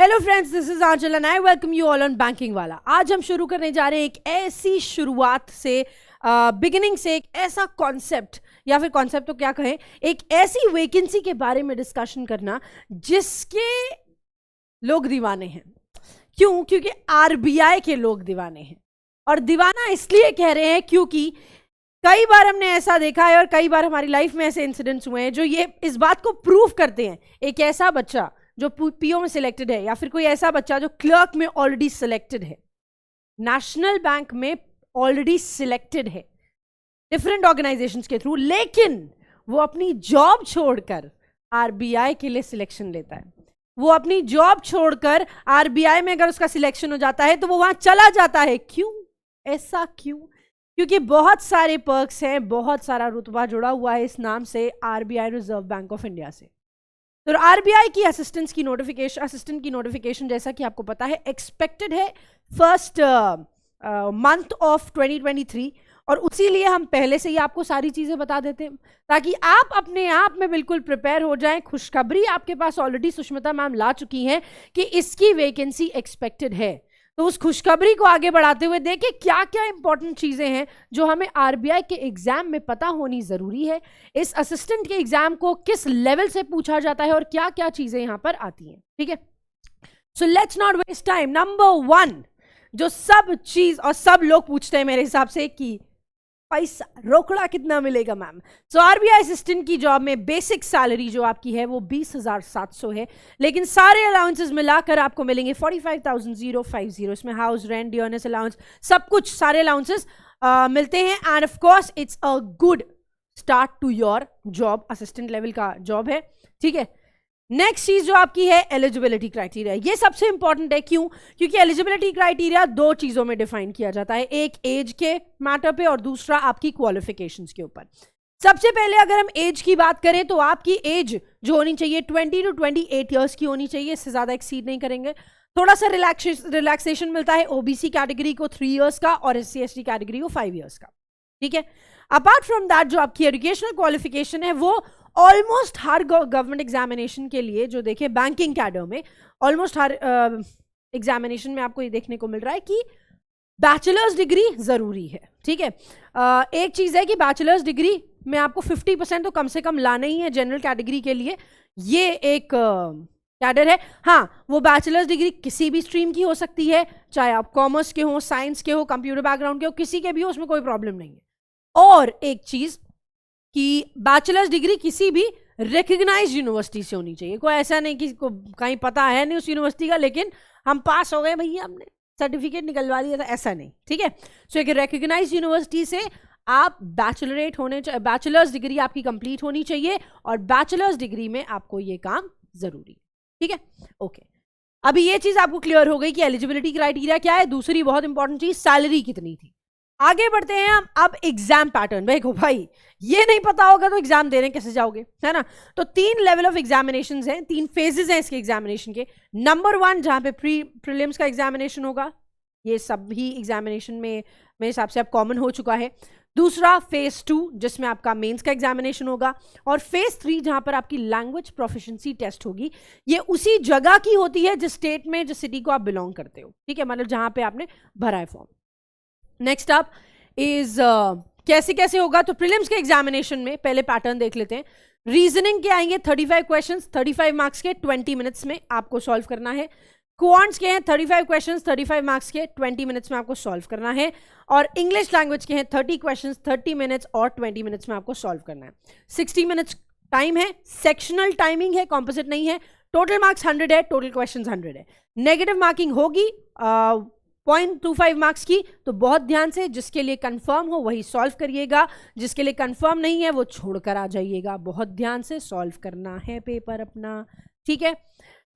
Hello friends, this is Aanchal and I welcome you all on banking वाला। आज हम शुरू करने जा रहे हैं एक ऐसी शुरुआत से, बिगिनिंग से एक ऐसा कॉन्सेप्ट, या फिर कॉन्सेप्ट तो क्या कहें, एक ऐसी वैकेंसी के बारे में डिस्कशन करना जिसके लोग दीवाने हैं। क्यों? क्योंकि आरबीआई के लोग दीवाने हैं। और दीवाना इसलिए कह रहे हैं क्योंकि कई बार हमने ऐसा देखा है और कई बार हमारी लाइफ में ऐसे इंसिडेंट्स हुए हैं जो ये इस बात को प्रूव करते हैं। एक ऐसा बच्चा जो पीओ में सिलेक्टेड है, या फिर कोई ऐसा बच्चा जो क्लर्क में ऑलरेडी सिलेक्टेड है, नेशनल बैंक में ऑलरेडी सिलेक्टेड है डिफरेंट ऑर्गेनाइजेशंस के थ्रू, लेकिन वो अपनी जॉब छोड़कर आरबीआई के लिए सिलेक्शन लेता है। वो अपनी जॉब छोड़कर आरबीआई में अगर उसका सिलेक्शन हो जाता है तो वो वहां चला जाता है। क्यों? ऐसा क्यों? क्योंकि बहुत सारे पर्क्स हैं, बहुत सारा रुतबा जुड़ा हुआ है इस नाम से, RBI reserve bank of India से। तो आरबीआई की असिस्टेंट की नोटिफिकेशन जैसा कि आपको पता है एक्सपेक्टेड है फर्स्ट मंथ ऑफ 2023, और उसी लिए हम पहले से ही आपको सारी चीजें बता देते हैं ताकि आप अपने आप में बिल्कुल प्रिपेयर हो जाएं। खुशखबरी आपके पास ऑलरेडी सुष्मिता मैम ला चुकी हैं कि इसकी वैकेंसी एक्सपेक्टेड है। तो उस खुशखबरी को आगे बढ़ाते हुए देखिए क्या क्या इंपॉर्टेंट चीजें हैं जो हमें आरबीआई के एग्जाम में पता होनी जरूरी है। इस असिस्टेंट के एग्जाम को किस लेवल से पूछा जाता है और क्या क्या चीजें यहां पर आती हैं। ठीक है, so let's not waste time. Number 1 जो सब चीज और सब लोग पूछते हैं मेरे हिसाब से कि पैसा रोकड़ा कितना मिलेगा मैम। सो आरबीआई असिस्टेंट की जॉब में बेसिक सैलरी जो आपकी है वो 20,700 है, लेकिन सारे अलाउंसेस मिलाकर आपको मिलेंगे 45,050। इसमें हाउस रेंट, डियरनेस अलाउंस, सब कुछ सारे अलाउंसेस मिलते हैं। And of course it's a good start to your job. Assistant level का जॉब है। ठीक है, नेक्स्ट चीज जो आपकी है एलिजिबिलिटी क्राइटेरिया। ये सबसे इंपॉर्टेंट है। क्यों? क्योंकि एलिजिबिलिटी क्राइटेरिया 2 चीजों में डिफाइन किया जाता है, एक एज के मैटर पे और दूसरा आपकी क्वालिफिकेशंस के ऊपर। सबसे पहले अगर हम एज की बात करें तो आपकी एज जो होनी चाहिए 20 to 28 ईयर्स की होनी चाहिए, इससे ज्यादा एक्सीड नहीं करेंगे। थोड़ा सा रिलैक्सेशन मिलता है ओबीसी कैटेगरी को 3 ईयर्स का और एससी एसटी कैटेगरी को 5 ईयर्स का। ठीक है, अपार्ट फ्रॉम दैट जो आपकी एजुकेशनल क्वालिफिकेशन है वो ऑलमोस्ट हर गवर्नमेंट एग्जामिनेशन के लिए, जो देखिए बैंकिंग कैडर में ऑलमोस्ट हर एग्जामिनेशन में आपको ये देखने को मिल रहा है कि बैचलर्स डिग्री जरूरी है। ठीक है, एक चीज है कि बैचलर्स डिग्री में आपको 50% तो कम से कम लाना ही है जनरल कैटेगरी के लिए। ये एक कैडर है। हाँ, वो बैचलर्स डिग्री किसी भी स्ट्रीम की हो सकती है, चाहे आप कॉमर्स के हो, साइंस के हो, कंप्यूटर बैकग्राउंड के हो, किसी के भी हो, उसमें कोई प्रॉब्लम नहीं है। और एक चीज कि बैचलर्स डिग्री किसी भी रिकग्नाइज्ड यूनिवर्सिटी से होनी चाहिए। कोई ऐसा नहीं कि कहीं पता है नहीं उस यूनिवर्सिटी का, लेकिन हम पास हो गए भैया, हमने सर्टिफिकेट निकलवा दिया था, ऐसा नहीं। ठीक है, सो एक रिकग्नाइज्ड यूनिवर्सिटी से आप बैचलर्स डिग्री आपकी कंप्लीट होनी चाहिए, और बैचलर्स डिग्री में आपको ये काम जरूरी है। ठीक है, ओके। अभी ये चीज आपको क्लियर हो गई कि एलिजिबिलिटी क्राइटेरिया क्या है। दूसरी बहुत इंपॉर्टेंट चीज सैलरी कितनी थी। आगे बढ़ते हैं हम अब एग्जाम पैटर्न। देखो भाई, ये नहीं पता होगा तो एग्जाम देने कैसे जाओगे, है ना। तो 3 लेवल ऑफ एग्जामिनेशंस हैं, 3 फेजेस हैं इसके एग्जामिनेशन के। नंबर 1 जहां पे प्रीलिम्स का एग्जामिनेशन होगा, ये सभी एग्जामिनेशन में मेरे हिसाब से अब कॉमन हो चुका है। दूसरा फेज 2 जिसमें आपका मेंस का एग्जामिनेशन होगा, और फेज 3 जहां पर आपकी लैंग्वेज प्रोफिशिएंसी टेस्ट होगी। ये उसी जगह की होती है जिस स्टेट में, जिस सिटी को आप बिलोंग करते हो। ठीक है, मतलब जहां पे आपने भरा है फॉर्म। नेक्स्ट अप इज कैसे कैसे होगा। तो प्रीलिम्स के एग्जामिनेशन में पहले पैटर्न देख लेते हैं। रीजनिंग के आएंगे 35 क्वेश्चंस, 35 मार्क्स के 20 मिनट्स में आपको सॉल्व करना है। क्वांट्स के हैं 35 क्वेश्चंस, 35 मार्क्स के 20 मिनट्स में आपको सॉल्व करना है। और इंग्लिश लैंग्वेज के हैं 30 क्वेश्चंस, 30 मिनट्स और 20 मिनट्स में आपको सॉल्व करना है। 60 मिनट्स टाइम है, सेक्शनल टाइमिंग है, कॉम्पोजिट नहीं है। टोटल मार्क्स 100 है, टोटल क्वेश्चंस 100 है। नेगेटिव मार्किंग होगी 0.25 मार्क्स की, तो बहुत ध्यान से, जिसके लिए कंफर्म हो वही सॉल्व करिएगा, जिसके लिए कंफर्म नहीं है वो छोड़कर आ जाइएगा। बहुत ध्यान से सॉल्व करना है पेपर अपना। ठीक है,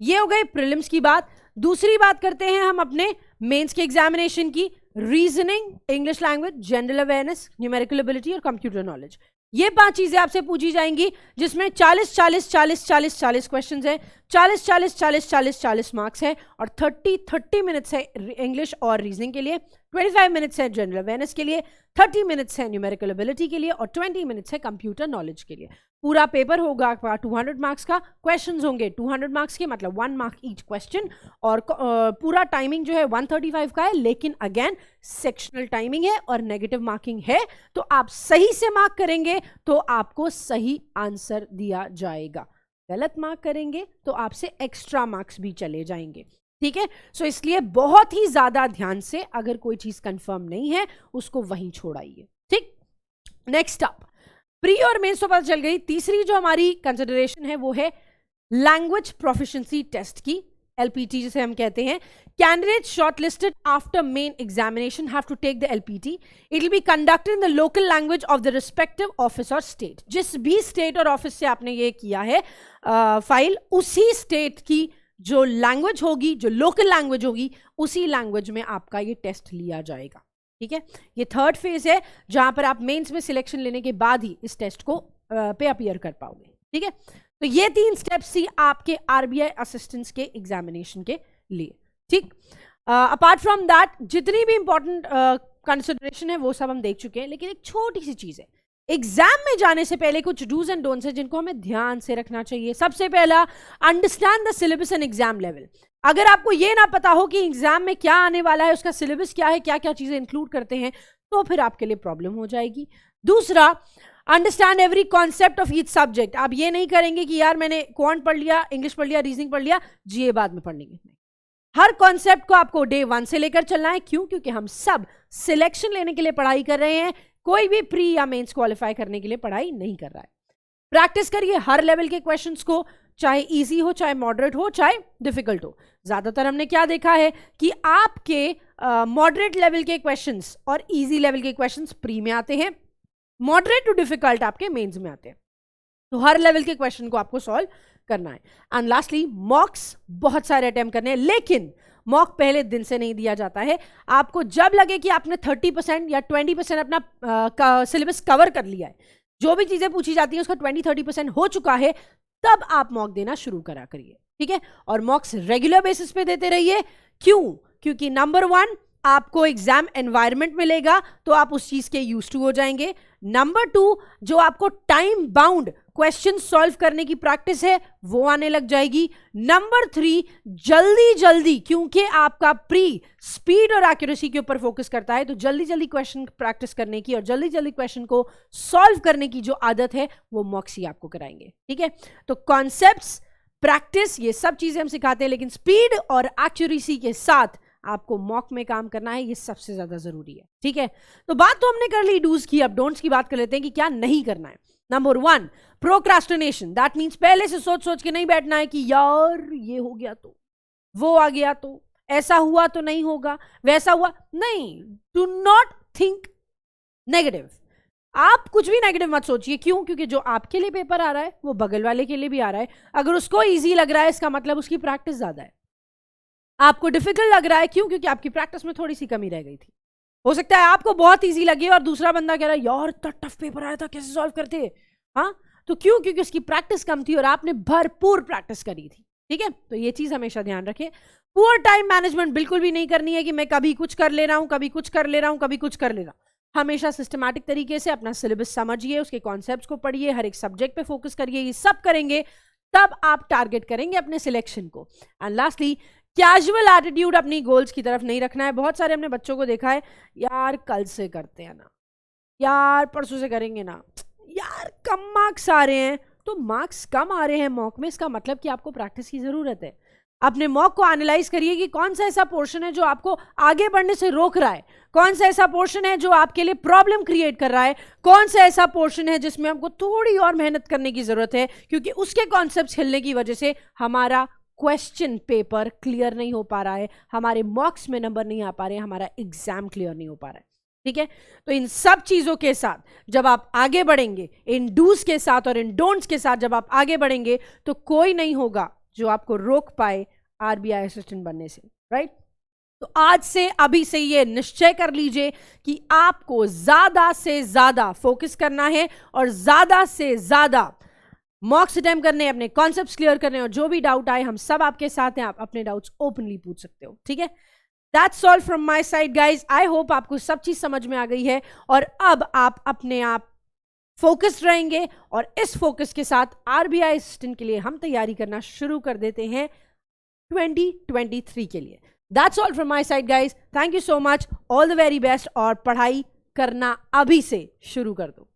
ये हो गई प्रीलिम्स की बात। दूसरी बात करते हैं हम अपने मेंस के एग्जामिनेशन की। Reasoning, English language, general awareness, numerical ability और कंप्यूटर नॉलेज, ये 5 चीजें आपसे पूछी जाएंगी, जिसमें 40 40 40 40 40 क्वेश्चन है, 40 40 40 40 40 मार्क्स है, और 30 मिनट्स है इंग्लिश और रीजनिंग के लिए, 25 मिनट्स है जनरल अवेयरनेस के लिए, 30 मिनट्स है न्यूमेरिकल एबिलिटी के लिए, और 20 मिनट्स है कंप्यूटर नॉलेज के लिए। पूरा पेपर होगा आपका 200 मार्क्स का, क्वेश्चंस होंगे 200 मार्क्स के, मतलब 1 मार्क ईच क्वेश्चन, और पूरा टाइमिंग जो है 135 का है, लेकिन अगेन सेक्शनल टाइमिंग है और नेगेटिव मार्किंग है, तो आप सही से मार्क करेंगे तो आपको सही आंसर दिया जाएगा, गलत मार्क करेंगे तो आपसे एक्स्ट्रा मार्क्स भी चले जाएंगे, ठीक है। सो इसलिए बहुत ही ज्यादा ध्यान से, अगर कोई चीज कंफर्म नहीं है उसको वहीं छोड़ाइए, ठीक। नेक्स्ट अप, प्री और मेंस तो पता चल गई। तीसरी जो हमारी कंसिडरेशन है वो है लैंग्वेज प्रोफिशिएंसी टेस्ट की, LPT जिसे हम कहते हैं। Candidate shortlisted after main examination have to take the LPT। It will be conducted in the local language of the respective office और स्टेट। जिस भी स्टेट और ऑफिस से आपने ये किया है फाइल, उसी स्टेट की जो लैंग्वेज होगी, जो लोकल लैंग्वेज होगी, उसी लैंग्वेज में आपका ये टेस्ट लिया जाएगा, ठीक है। ये थर्ड फेज है जहां पर आप मेंस में सिलेक्शन लेने के बाद ही इस टेस्ट को पे अपीयर कर पाओगे, ठीक है। तो ये 3 स्टेप्स ही आपके RBI असिस्टेंट्स के एग्जामिनेशन के लिए, ठीक। अपार्ट फ्रॉम दैट जितनी भी इंपॉर्टेंट कंसिडरेशन है वो सब हम देख चुके हैं, लेकिन एक छोटी सी चीज है, एग्जाम में जाने से पहले कुछ डूज एंड डोंट्स है जिनको हमें ध्यान से रखना चाहिए। सबसे पहला, understand the syllabus and exam level. अगर आपको ये ना पता हो कि एग्जाम में क्या आने वाला है, उसका सिलेबस क्या है, क्या क्या चीजें इंक्लूड करते हैं, तो फिर आपके लिए प्रॉब्लम हो जाएगी। दूसरा, understand every concept of each subject. आप ये नहीं करेंगे कि यार मैंने क्वांट पढ़ लिया, इंग्लिश पढ़ लिया, रीजनिंग पढ़ लिया, GA बाद में पढ़ लेंगे। हर कॉन्सेप्ट को आपको डे 1 से लेकर चलना है। क्यों? क्योंकि हम सब सिलेक्शन लेने के लिए पढ़ाई कर रहे हैं, कोई भी प्री या मेंस क्वालिफाई करने के लिए पढ़ाई नहीं कर रहा है। प्रैक्टिस करिए हर लेवल के क्वेश्चंस को, चाहे इजी हो, चाहे मॉडरेट हो, चाहे डिफिकल्ट हो। ज्यादातर हमने क्या देखा है कि आपके मॉडरेट लेवल के क्वेश्चंस और इजी लेवल के क्वेश्चंस प्री में आते हैं, मॉडरेट टू डिफिकल्ट आपके मेंस में आते हैं। तो हर लेवल के क्वेश्चन को आपको सॉल्व करना है। एंड लास्टली, मॉक्स बहुत सारे अटेम्प्ट करने हैं, लेकिन मॉक पहले दिन से नहीं दिया जाता है। आपको जब लगे कि आपने 30% या 20% अपना सिलेबस कवर कर लिया है, जो भी चीजें पूछी जाती है उसका 20-30% हो चुका है, तब आप मॉक देना शुरू करा करिए, ठीक है। और मॉक्स रेगुलर बेसिस पे देते रहिए। क्यों? क्योंकि नंबर 1, आपको एग्जाम एनवायरनमेंट मिलेगा तो आप उस चीज के यूज टू हो जाएंगे। नंबर 2, जो आपको टाइम बाउंड क्वेश्चन सॉल्व करने की प्रैक्टिस है वो आने लग जाएगी। नंबर 3, जल्दी जल्दी, क्योंकि आपका प्री स्पीड और एक्यूरेसी के ऊपर फोकस करता है, तो जल्दी जल्दी क्वेश्चन प्रैक्टिस करने की और जल्दी जल्दी क्वेश्चन को सॉल्व करने की जो आदत है वो मॉक्स ही आपको कराएंगे, ठीक है। तो कॉन्सेप्ट्स, प्रैक्टिस, ये सब चीजें हम सिखाते हैं, लेकिन स्पीड और एक्यूरेसी के साथ आपको मॉक में काम करना है, ये सबसे ज्यादा जरूरी है, ठीक है। तो बात तो हमने कर ली डूज की, अब डोंट्स की बात कर लेते हैं कि क्या नहीं करना है। Number 1, procrastination. दैट मीन्स पहले से सोच सोच के नहीं बैठना है कि यार ये हो गया तो, वो आ गया तो, ऐसा हुआ तो नहीं होगा, वैसा हुआ नहीं। Do not think negative. आप कुछ भी नेगेटिव मत सोचिए। क्यों? क्योंकि जो आपके लिए पेपर आ रहा है वो बगल वाले के लिए भी आ रहा है। अगर उसको इजी लग रहा है इसका मतलब उसकी प्रैक्टिस ज्यादा है। आपको डिफिकल्ट लग रहा है, क्यों? क्योंकि आपकी प्रैक्टिस में थोड़ी सी कमी रह गई थी। हो सकता है आपको बहुत इजी लगे और दूसरा बंदा कह रहा है यार इतना टफ पेपर आया था, कैसे सॉल्व करते। हाँ, तो क्यों? क्योंकि उसकी प्रैक्टिस कम थी और आपने भरपूर प्रैक्टिस करी थी, ठीक है। तो ये चीज हमेशा ध्यान रखें। पुअर टाइम मैनेजमेंट बिल्कुल भी नहीं करनी है कि मैं कभी कुछ कर ले रहा हूं, कभी कुछ कर ले रहा हूं, कभी कुछ कर ले रहा हूं। हमेशा सिस्टमैटिक तरीके से अपना सिलेबस समझिए, उसके कॉन्सेप्ट्स को पढ़िए, हर एक सब्जेक्ट पे फोकस करिए। ये सब करेंगे तब आप टारगेट करेंगे अपने सिलेक्शन को। एंड लास्टली, कैजुअल एटीट्यूड अपनी गोल्स की तरफ नहीं रखना है। बहुत सारे हमने बच्चों को देखा है, यार कल से करते हैं ना, यार परसों से करेंगे ना, यार कम मार्क्स आ रहे हैं। तो मार्क्स कम आ रहे हैं मॉक में, इसका मतलब कि आपको प्रैक्टिस की जरूरत है। अपने मॉक को एनालाइज करिए कि कौन सा ऐसा पोर्शन है जो आपको आगे बढ़ने से रोक रहा है, कौन सा ऐसा पोर्शन है जो आपके लिए प्रॉब्लम क्रिएट कर रहा है, कौन सा ऐसा पोर्शन है जिसमें आपको थोड़ी और मेहनत करने की जरूरत है, क्योंकि उसके कॉन्सेप्ट्स हिलने की वजह से हमारा क्वेश्चन पेपर क्लियर नहीं हो पा रहा है, हमारे मॉक्स में नंबर नहीं आ पा रहे हैं, हमारा एग्जाम क्लियर नहीं हो पा रहा है, ठीक है। तो इन सब चीजों के साथ जब आप आगे बढ़ेंगे, इन डूज के साथ और इन डोंट्स के साथ जब आप आगे बढ़ेंगे, तो कोई नहीं होगा जो आपको रोक पाए RBI असिस्टेंट बनने से, राइट। तो आज से, अभी से ये निश्चय कर लीजिए कि आपको ज्यादा से ज्यादा फोकस करना है और ज्यादा से ज्यादा मॉक्स अटेम्प्ट करने, अपने कॉन्सेप्ट्स क्लियर करने, और जो भी डाउट आए हम सब आपके साथ हैं, आप अपने डाउट्स ओपनली पूछ सकते हो, ठीक है। That's all from my side guys. I hope आपको सब चीज समझ में आ गई है और अब आप अपने आप फोकस्ड रहेंगे और इस फोकस के साथ आरबीआई असिस्टेंट के लिए हम तैयारी करना शुरू कर देते हैं 2023 के लिए। That's all from my side guys, thank you so much, all the very best और पढ़ाई करना अभी से शुरू कर दो।